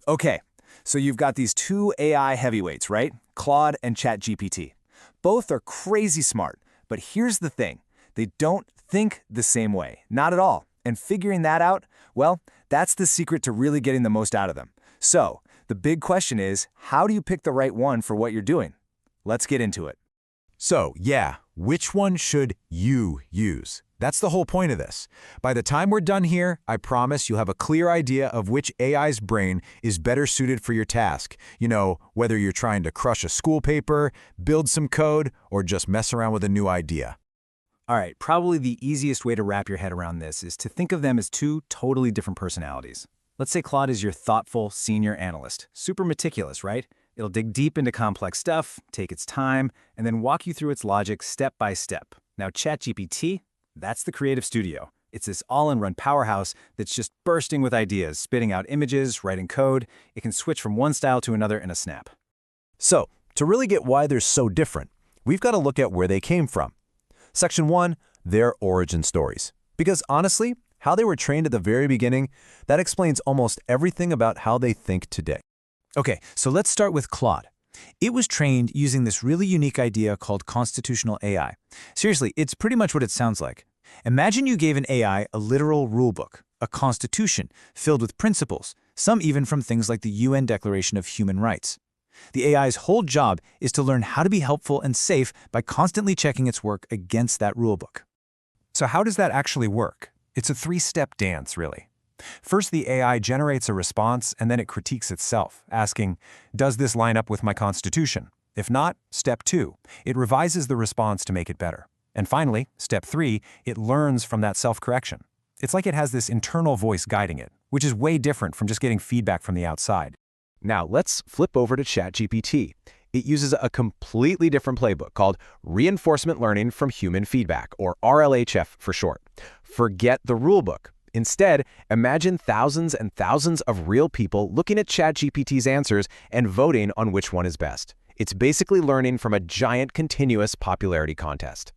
Okay, so you've got these two AI heavyweights, right? Claude and ChatGPT. Both are crazy smart, but here's the thing. They don't think the same way, not at all. And figuring that out, well, that's the secret to really getting the most out of them. So, the big question is, how do you pick the right one for what you're doing? Let's get into it. So, yeah, which one should you use? That's the whole point of this. By the time we're done here, I promise you'll have a clear idea of which AI's brain is better suited for your task. You know, whether you're trying to crush a school paper, build some code, or just mess around with a new idea. All right, probably the easiest way to wrap your head around this is to think of them as two totally different personalities. Let's say Claude is your thoughtful senior analyst. Super meticulous, right? It'll dig deep into complex stuff, take its time, and then walk you through its logic step by step. Now, ChatGPT, that's the creative studio. It's this all-in-one powerhouse that's just bursting with ideas, spitting out images, writing code. It can switch from one style to another in a snap. So, to really get why they're so different, we've got to look at where they came from. Section 1, their origin stories. Because honestly, how they were trained at the very beginning, that explains almost everything about how they think today. Okay, so let's start with Claude. It was trained using this really unique idea called constitutional AI. Seriously, it's pretty much what it sounds like. Imagine you gave an AI a literal rulebook, a constitution filled with principles, some even from things like the UN Declaration of Human Rights. The AI's whole job is to learn how to be helpful and safe by constantly checking its work against that rulebook. So how does that actually work? It's a three-step dance, really. First, the AI generates a response, and then it critiques itself, asking, does this line up with my constitution? If not, step 2, it revises the response to make it better. And finally, step 3, it learns from that self-correction. It's like it has this internal voice guiding it, which is way different from just getting feedback from the outside. Now, let's flip over to ChatGPT. It uses a completely different playbook called Reinforcement Learning from Human Feedback, or RLHF for short. Forget the rulebook. Instead, imagine thousands and thousands of real people looking at ChatGPT's answers and voting on which one is best. It's basically learning from a giant continuous popularity contest.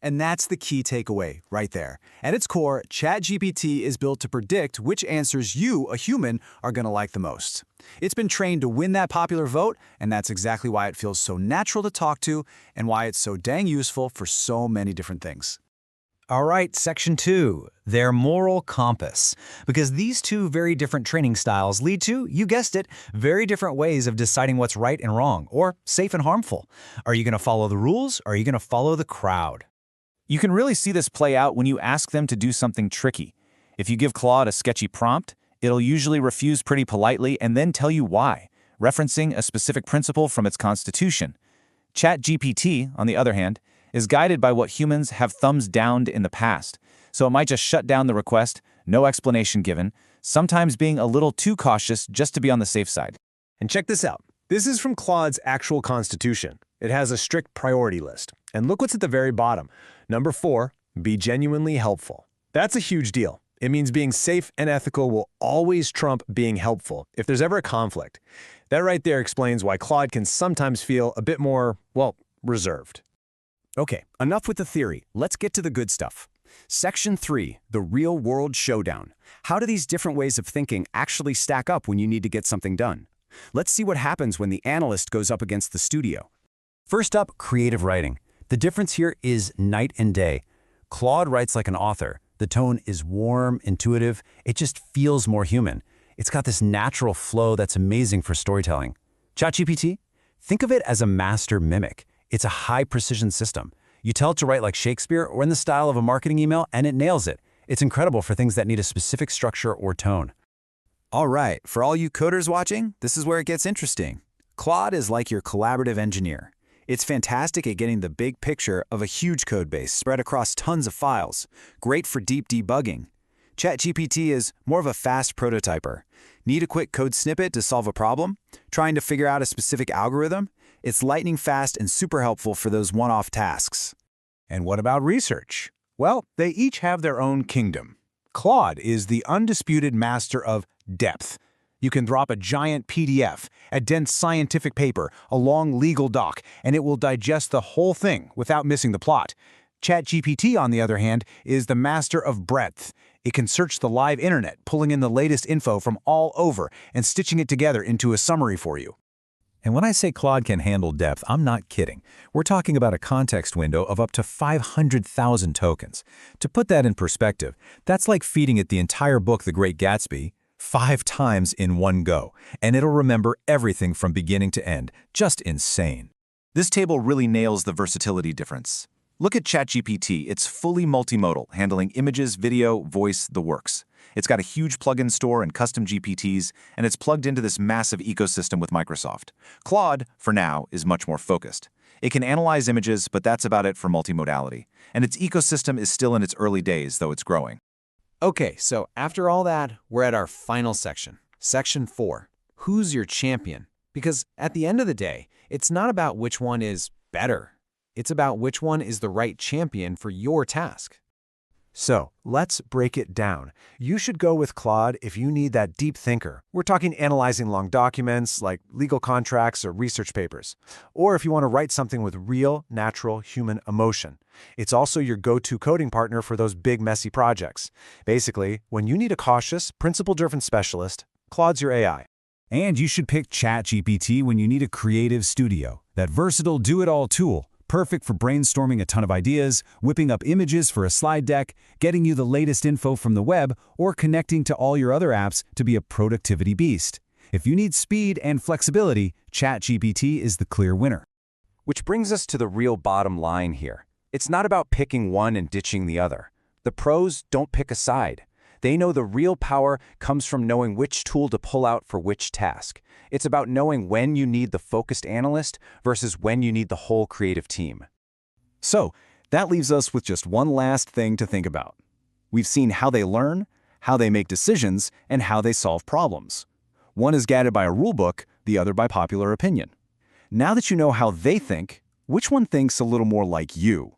And that's the key takeaway right there. At its core, ChatGPT is built to predict which answers you, a human, are going to like the most. It's been trained to win that popular vote, and that's exactly why it feels so natural to talk to and why it's so dang useful for so many different things. All right, section 2, their moral compass. Because these two very different training styles lead to, you guessed it, very different ways of deciding what's right and wrong, or safe and harmful. Are you going to follow the rules, or are you going to follow the crowd? You can really see this play out when you ask them to do something tricky. If you give Claude a sketchy prompt, it'll usually refuse pretty politely and then tell you why, referencing a specific principle from its constitution. ChatGPT, on the other hand, is guided by what humans have thumbs downed in the past, so it might just shut down the request, no explanation given, sometimes being a little too cautious just to be on the safe side. And check this out. This is from Claude's actual constitution. It has a strict priority list. And look what's at the very bottom. Number 4, be genuinely helpful. That's a huge deal. It means being safe and ethical will always trump being helpful if there's ever a conflict. That right there explains why Claude can sometimes feel a bit more, well, reserved. Okay, enough with the theory. Let's get to the good stuff. Section 3, the real-world showdown. How do these different ways of thinking actually stack up when you need to get something done? Let's see what happens when the analyst goes up against the studio. First up, creative writing. The difference here is night and day. Claude writes like an author. The tone is warm, intuitive. It just feels more human. It's got this natural flow that's amazing for storytelling. ChatGPT? Think of it as a master mimic. It's a high-precision system. You tell it to write like Shakespeare or in the style of a marketing email, and it nails it. It's incredible for things that need a specific structure or tone. All right, for all you coders watching, this is where it gets interesting. Claude is like your collaborative engineer. It's fantastic at getting the big picture of a huge code base spread across tons of files. Great for deep debugging. ChatGPT is more of a fast prototyper. Need a quick code snippet to solve a problem? Trying to figure out a specific algorithm? It's lightning fast and super helpful for those one-off tasks. And what about research? Well, they each have their own kingdom. Claude is the undisputed master of depth. You can drop a giant PDF, a dense scientific paper, a long legal doc, and it will digest the whole thing without missing the plot. ChatGPT, on the other hand, is the master of breadth. It can search the live internet, pulling in the latest info from all over and stitching it together into a summary for you. And when I say Claude can handle depth, I'm not kidding. We're talking about a context window of up to 500,000 tokens. To put that in perspective, that's like feeding it the entire book The Great Gatsby 5 times in one go, and it'll remember everything from beginning to end. Just insane. This table really nails the versatility difference. Look at ChatGPT. It's fully multimodal, handling images, video, voice, the works. It's got a huge plugin store and custom GPTs, and it's plugged into this massive ecosystem with Microsoft. Claude, for now, is much more focused. It can analyze images, but that's about it for multimodality. And its ecosystem is still in its early days, though it's growing. Okay, so after all that, we're at our final section. Section 4. Who's your champion? Because at the end of the day, it's not about which one is better. It's about which one is the right champion for your task. So, let's break it down. You should go with Claude if you need that deep thinker. We're talking analyzing long documents like legal contracts or research papers. Or if you want to write something with real, natural human emotion. It's also your go-to coding partner for those big, messy projects. Basically, when you need a cautious, principle-driven specialist, Claude's your AI. And you should pick ChatGPT when you need a creative studio, that versatile do-it-all tool. Perfect for brainstorming a ton of ideas, whipping up images for a slide deck, getting you the latest info from the web, or connecting to all your other apps to be a productivity beast. If you need speed and flexibility, ChatGPT is the clear winner. Which brings us to the real bottom line here. It's not about picking one and ditching the other. The pros don't pick a side. They know the real power comes from knowing which tool to pull out for which task. It's about knowing when you need the focused analyst versus when you need the whole creative team. So, that leaves us with just one last thing to think about. We've seen how they learn, how they make decisions, and how they solve problems. One is guided by a rulebook, the other by popular opinion. Now that you know how they think, which one thinks a little more like you?